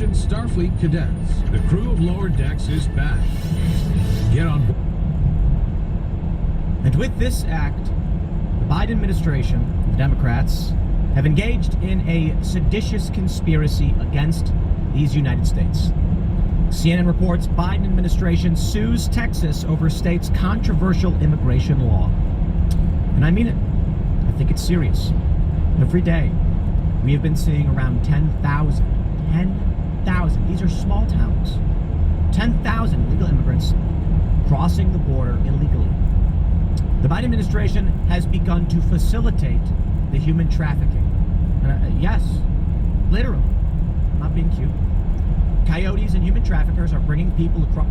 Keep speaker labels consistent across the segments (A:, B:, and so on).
A: Attention Starfleet cadets, the crew of Lower Decks is back. Get on board.
B: And with this act, the Biden administration, the Democrats, have engaged in a seditious conspiracy against these United States. CNN reports Biden administration sues Texas over state's controversial immigration law. And I mean it. I think it's serious. Every day, we have been seeing around 10,000. 10,000. These are small towns. 10,000 illegal immigrants crossing the border illegally. The Biden administration has begun to facilitate the human trafficking. Yes, literally. I'm not being cute. Coyotes and human traffickers are bringing people across.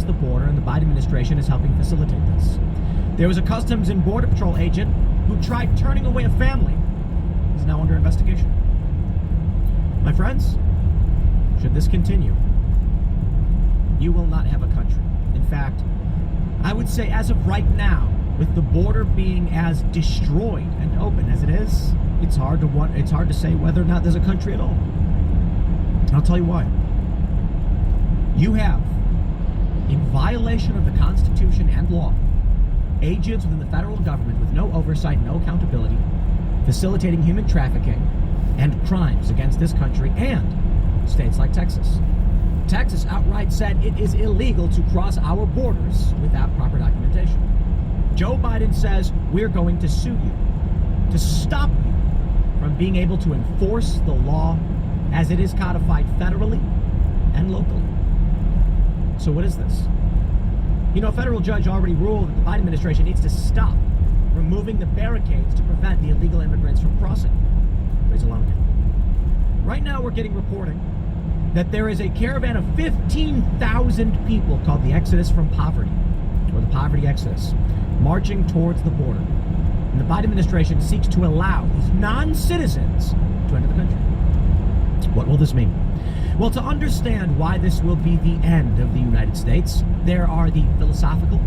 B: The border, and the Biden administration is helping facilitate this. There was a Customs and Border Patrol agent who tried turning away a family. He's now under investigation. My friends, should this continue, you will not have a country. In fact, I would say as of right now, with the border being as destroyed and open as it is, it's hard to say whether or not there's a country at all. And I'll tell you why. You have, in violation of the Constitution and law, agents within the federal government with no oversight, no accountability, facilitating human trafficking and crimes against this country and states like Texas. Texas outright said it is illegal to cross our borders without proper documentation. Joe Biden says we're going to sue you to stop you from being able to enforce the law as it is codified federally and locally. So what is this? You know, a federal judge already ruled that the Biden administration needs to stop removing the barricades to prevent the illegal immigrants from crossing. Please allow me. Right now we're getting reporting that there is a caravan of 15,000 people called the Exodus from Poverty, or the Poverty Exodus, marching towards the border. And the Biden administration seeks to allow these non-citizens to enter the country. What will this mean? Well, to understand why this will be the end of the United States, there are the philosophical,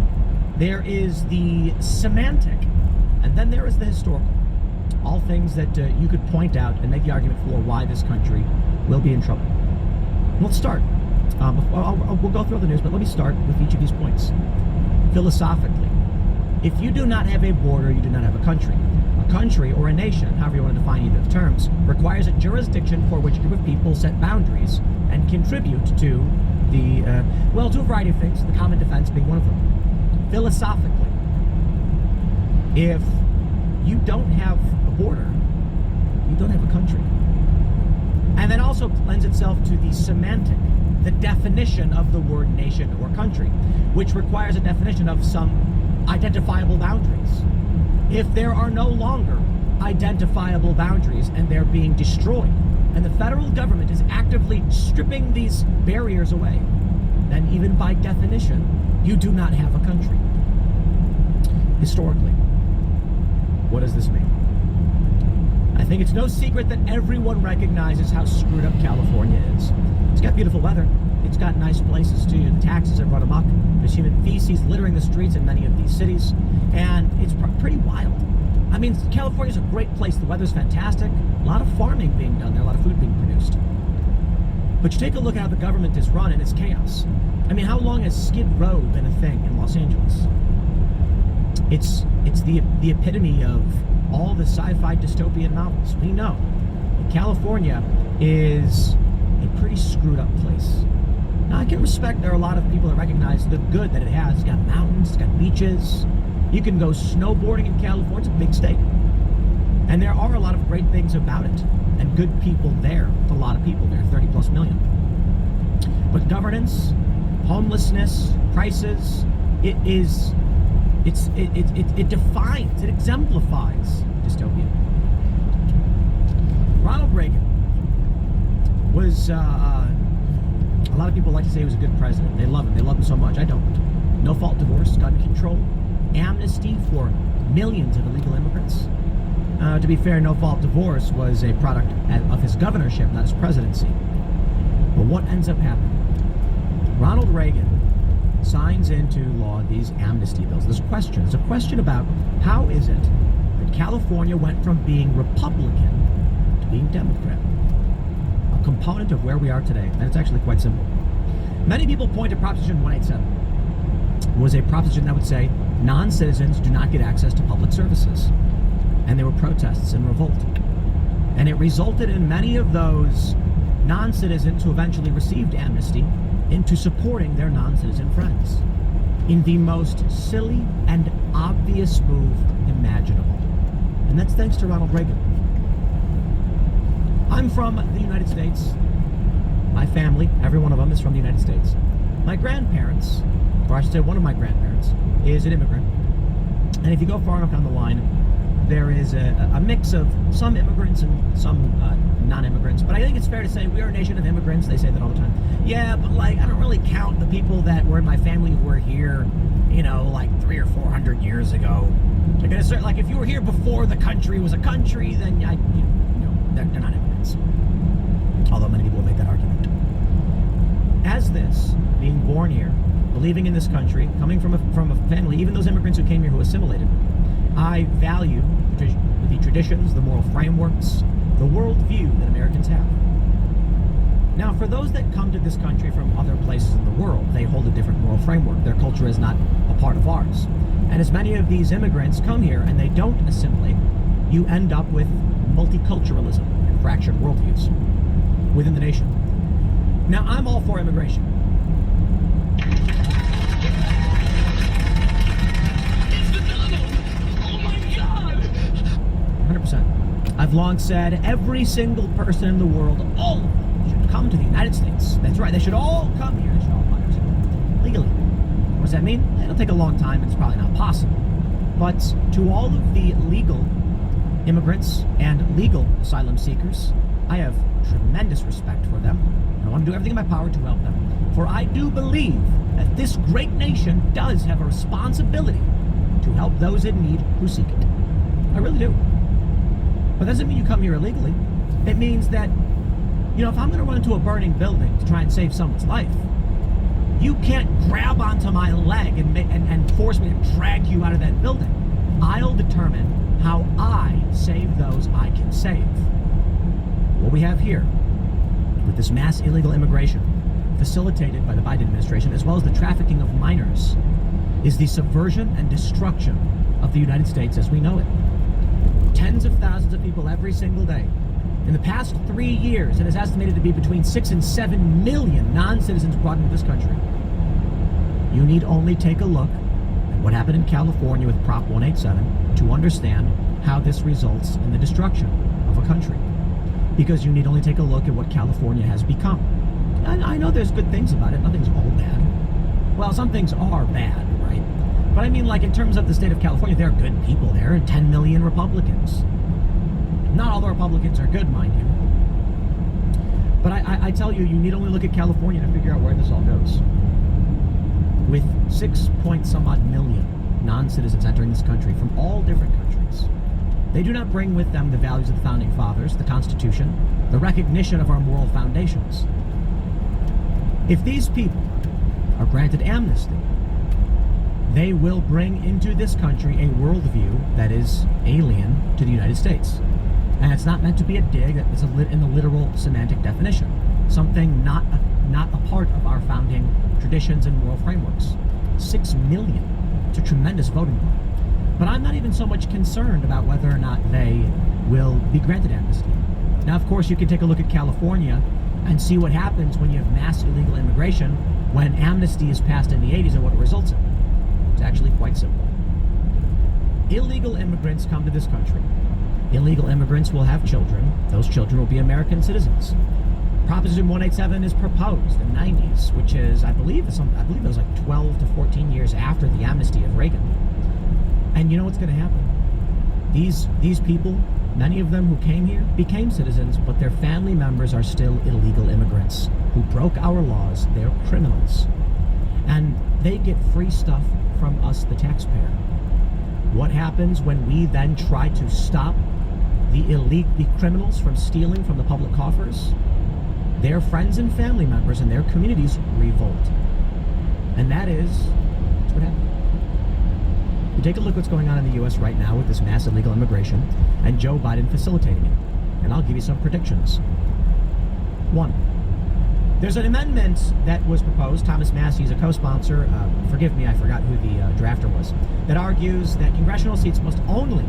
B: there is the semantic, and then there is the historical. All things that you could point out and make the argument for why this country will be in trouble. Let's start. We'll go through the news, but let me start with each of these points. Philosophically, if you do not have a border, you do not have a country. A country or a nation, however you want to define either of the terms, requires a jurisdiction for which a group of people set boundaries and contribute to the, to a variety of things, the common defense being one of them. Philosophically, if you don't have a border, you don't have a country. And that also lends itself to the semantic, the definition of the word nation or country, which requires a definition of some identifiable boundaries. If there are no longer identifiable boundaries and they're being destroyed, and the federal government is actively stripping these barriers away, then even by definition, you do not have a country. Historically, what does this mean? I think it's no secret that everyone recognizes how screwed up California is. It's got beautiful weather. It's got nice places too. The taxes have run amok. There's human feces littering the streets in many of these cities, and it's pretty wild. I mean, California's a great place. The weather's fantastic. A lot of farming being done there, a lot of food being produced. But you take a look at how the government is run, and it's chaos. I mean, how long has Skid Row been a thing in Los Angeles? It's the epitome of all the sci-fi dystopian novels. We know that California is a pretty screwed up place. Now, I can respect there are a lot of people that recognize the good that it has. It's got mountains, it's got beaches. You can go snowboarding in California. It's a big state. And there are a lot of great things about it. And good people there. A lot of people there, 30 plus million. But governance, homelessness, prices, it defines, it exemplifies dystopia. Ronald Reagan was, a lot of people like to say he was a good president. They love him so much. I don't. no-fault divorce, gun control, amnesty for millions of illegal immigrants. To be fair, no-fault divorce was a product of his governorship, not his presidency. But what ends up happening? Ronald Reagan signs into law these amnesty bills. There's a question about how is it that California went from being Republican to being Democrat. A component of where we are today, and it's actually quite simple. Many people point to Proposition 187. It was a proposition that would say non-citizens do not get access to public services. And there were protests and revolt. And it resulted in many of those non-citizens who eventually received amnesty into supporting their non-citizen friends in the most silly and obvious move imaginable. And that's thanks to Ronald Reagan. I'm from the United States. My family, every one of them, is from the United States. My grandparents, or I should say one of my grandparents, is an immigrant. And if you go far enough down the line, there is a mix of some immigrants and some non-immigrants. But I think it's fair to say we are a nation of immigrants. They say that all the time. Yeah, but like, I don't really count the people that were in my family who were here, you know, like 300 or 400 years ago. Like if you were here before the country was a country, then they're not immigrants. Although many people will make that argument. As this, being born here, believing in this country, coming from a family, even those immigrants who came here who assimilated, I value the traditions, the moral frameworks, the worldview that Americans have. Now, for those that come to this country from other places in the world, they hold a different moral framework. Their culture is not a part of ours. And as many of these immigrants come here and they don't assimilate, you end up with multiculturalism and fractured worldviews within the nation. Now, I'm all for immigration. I've long said every single person in the world, all of them, should come to the United States. That's right, they should all come here. They should all come here legally. What does that mean? It'll take a long time, and it's probably not possible. But to all of the legal immigrants and legal asylum seekers, I have tremendous respect for them. And I want to do everything in my power to help them. For I do believe that this great nation does have a responsibility to help those in need who seek it. I really do. But that doesn't mean you come here illegally. It means that, if I'm going to run into a burning building to try and save someone's life, you can't grab onto my leg and force me to drag you out of that building. I'll determine how I save those I can save. What we have here, with this mass illegal immigration facilitated by the Biden administration, as well as the trafficking of minors, is the subversion and destruction of the United States as we know it. Tens of thousands of people every single day. In the past 3 years, it is estimated to be between 6 and 7 million non-citizens brought into this country. You need only take a look at what happened in California with Prop 187 to understand how this results in the destruction of a country. Because you need only take a look at what California has become. And I know there's good things about it. Nothing's all bad. Well, some things are bad, right? But I mean, like, in terms of the state of California, there are good people there, and 10 million Republicans. Not all the Republicans are good, mind you. But I tell you, you need only look at California to figure out where this all goes. With 6-point-some-odd million non-citizens entering this country from all different countries, they do not bring with them the values of the Founding Fathers, the Constitution, the recognition of our moral foundations. If these people are granted amnesty, they will bring into this country a worldview that is alien to the United States. And it's not meant to be a dig, it's in the literal semantic definition. Something not a part of our founding traditions and moral frameworks. 6 million. It's a tremendous voting bloc. But I'm not even so much concerned about whether or not they will be granted amnesty. Now, of course, you can take a look at California and see what happens when you have mass illegal immigration when amnesty is passed in the 80s and what it results in. It's actually quite simple. Illegal immigrants come to this country. Illegal immigrants will have children. Those children will be American citizens. Proposition 187 is proposed in the 90s, which is, I believe it was like 12 to 14 years after the amnesty of Reagan. And you know what's going to happen? These people, many of them who came here, became citizens, but their family members are still illegal immigrants who broke our laws. They're criminals. And they get free stuff from us, the taxpayer. What happens when we then try to stop the criminals from stealing from the public coffers? Their friends and family members and their communities revolt. And that's what happened. You take a look what's going on in the U.S. right now with this mass illegal immigration and Joe Biden facilitating it. And I'll give you some predictions. 1. There's an amendment that was proposed. Thomas Massey is a co-sponsor. Forgive me, I forgot who the drafter was. That argues that congressional seats must only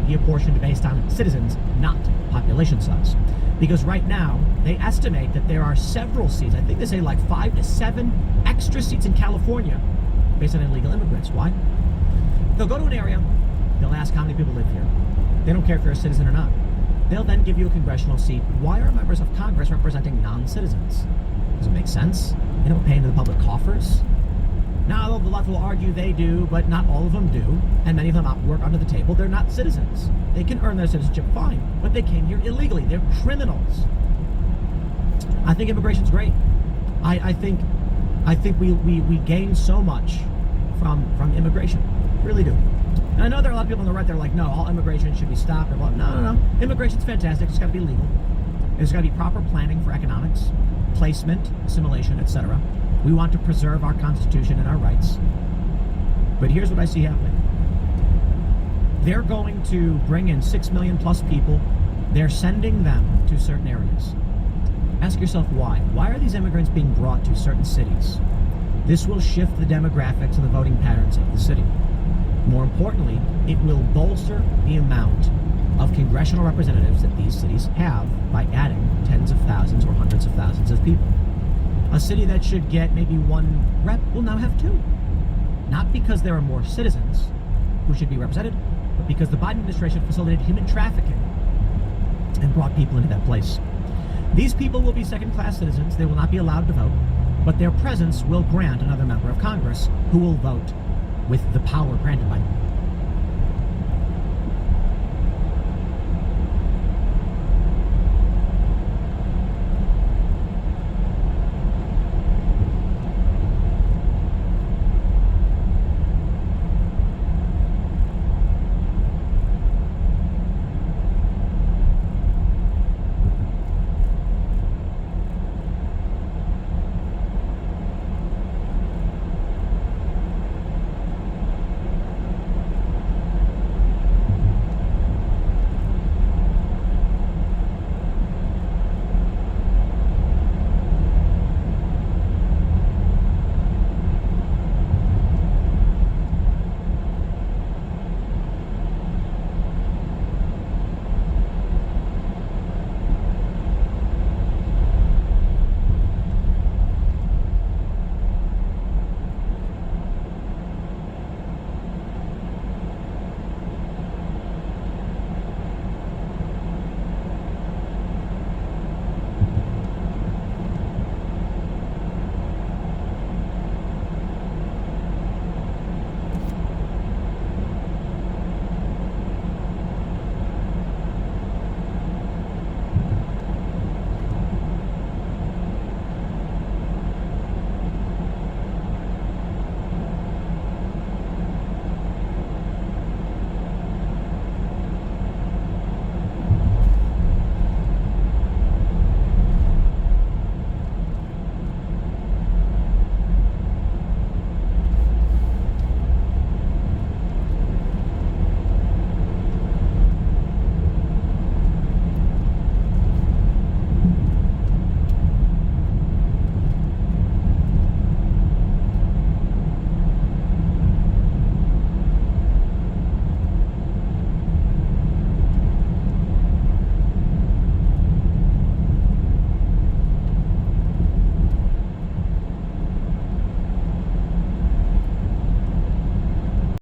B: be apportioned based on citizens, not population size. Because right now, they estimate that there are several seats. I think they say like 5 to 7 extra seats in California based on illegal immigrants. Why? They'll go to an area, they'll ask how many people live here. They don't care if you're a citizen or not. They'll then give you a congressional seat. Why are members of Congress representing non-citizens? Does it make sense? They don't pay into the public coffers. Now, the left will argue they do, but not all of them do, and many of them work under the table. They're not citizens. They can earn their citizenship fine, but they came here illegally. They're criminals. I think immigration's great. I think we gain so much from immigration. Really do. And I know there are a lot of people on the right that are like, no, all immigration should be stopped. No. Immigration's fantastic. It's got to be legal. There's got to be proper planning for economics, placement, assimilation, etc. We want to preserve our Constitution and our rights. But here's what I see happening. They're going to bring in 6 million plus people. They're sending them to certain areas. Ask yourself why. Why are these immigrants being brought to certain cities? This will shift the demographics and the voting patterns of the city. More importantly, it will bolster the amount of congressional representatives that these cities have by adding tens of thousands or hundreds of thousands of people. A city that should get maybe 1 rep will now have 2. Not because there are more citizens who should be represented, but because the Biden administration facilitated human trafficking and brought people into that place. These people will be second-class citizens. They will not be allowed to vote, but their presence will grant another member of Congress who will vote with the power granted by them.